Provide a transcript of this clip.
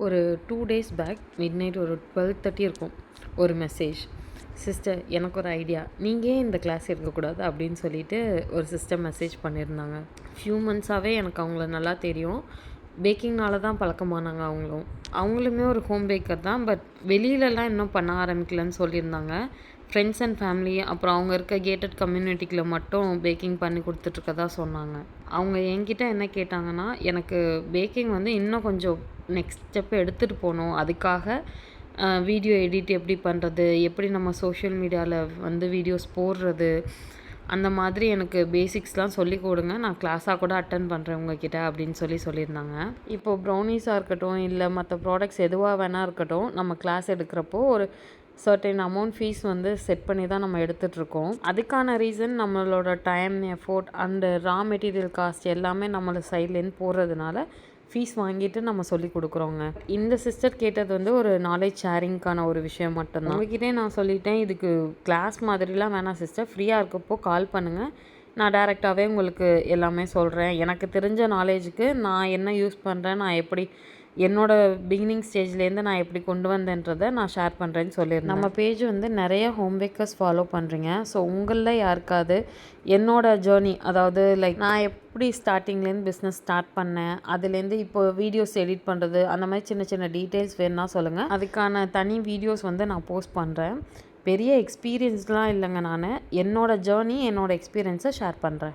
ஒரு 2 days back midnight ஒரு 12:30 இருக்கும். ஒரு மெசேஜ், சிஸ்டர் எனக்கு ஒரு ஐடியா, நீங்கள் ஏன் இந்த கிளாஸ் எடுக்கக்கூடாது அப்படின்னு சொல்லிட்டு ஒரு சிஸ்டர் மெசேஜ் பண்ணியிருந்தாங்க. ஃபியூ மந்த்ஸாகவே எனக்கு அவங்கள நல்லா தெரியும். பேக்கிங்னால தான் பழக்கமானாங்க அவங்களுமே ஒரு ஹோம் பேக்கர் தான். பட் வெளியிலலாம் இன்னும் பண்ண ஆரம்பிக்கலன்னு சொல்லியிருந்தாங்க. ஃப்ரெண்ட்ஸ் அண்ட் ஃபேமிலி அப்புறம் அவங்க இருக்க கேட்டட் கம்யூனிட்டிக்குள்ள மட்டும் பேக்கிங் பண்ணி கொடுத்துட்ருக்கதா சொன்னாங்க. அவங்க என்கிட்ட என்ன கேட்டாங்கன்னா, எனக்கு பேக்கிங் வந்து இன்னும் கொஞ்சம் நெக்ஸ்ட் ஸ்டெப் எடுத்துகிட்டு போகணும். அதுக்காக வீடியோ எடிட் எப்படி பண்ணுறது, எப்படி நம்ம சோஷியல் மீடியாவில் வந்து வீடியோஸ் போடுறது, அந்த மாதிரி எனக்கு பேசிக்ஸ்லாம் சொல்லிக் கொடுங்க. நான் கிளாஸாக கூட அட்டன் பண்ணுறேன் உங்ககிட்ட அப்படின்னு சொல்லியிருந்தாங்க. இப்போது ப்ரௌனிஸாக இருக்கட்டும், இல்லை மற்ற ப்ராடக்ட்ஸ் எதுவாக வேணா இருக்கட்டும், நம்ம கிளாஸ் எடுக்கிறப்போ ஒரு சர்டன் அமௌண்ட் ஃபீஸ் வந்து செட் பண்ணி தான் நம்ம எடுத்துகிட்ருக்கோம். அதுக்கான ரீசன் நம்மளோட time, effort and raw material cost எல்லாமே நம்மளோட சைட்லேருந்து போடுறதுனால ஃபீஸ் வாங்கிட்டு நம்ம சொல்லி கொடுக்குறோங்க. இந்த சிஸ்டர் கேட்டது வந்து ஒரு நாலேஜ் ஷேரிங்க்கான ஒரு விஷயம் மட்டும்தான். உங்ககிட்டே நான் சொல்லிட்டேன், இதுக்கு கிளாஸ் மாதிரிலாம் வேணாம் சிஸ்டர், ஃப்ரீயாக இருக்கப்போ கால் பண்ணுங்கள், நான் டைரெக்டாகவே உங்களுக்கு எல்லாமே சொல்கிறேன். எனக்கு தெரிஞ்ச நாலேஜுக்கு நான் என்ன யூஸ் பண்ணுறேன், நான் எப்படி என்னோடய பிகினிங் ஸ்டேஜ்லேருந்து நான் எப்படி கொண்டு வந்தேன்றதை நான் ஷேர் பண்ணுறேன்னு சொல்லியிருந்தேன். நம்ம பேஜ் வந்து நிறைய ஹோம் பேக்கர்ஸ் ஃபாலோ பண்ணுறீங்க. ஸோ உங்களில் யாருக்காவது என்னோடய ஜேர்னி, அதாவது லைக் நான் எப்படி ஸ்டார்டிங்லேருந்து பிஸ்னஸ் ஸ்டார்ட் பண்ணேன், அதுலேருந்து இப்போ வீடியோஸ் எடிட் பண்ணுறது, அந்த மாதிரி சின்ன சின்ன டீட்டெயில்ஸ் வேணுன்னா சொல்லுங்கள். அதுக்கான தனி வீடியோஸ் வந்து நான் போஸ்ட் பண்ணுறேன். பெரிய எக்ஸ்பீரியன்ஸ்லாம் இல்லைங்க, நான் என்னோடய ஜேர்னி, என்னோடய எக்ஸ்பீரியன்ஸை ஷேர் பண்ணுறேன்.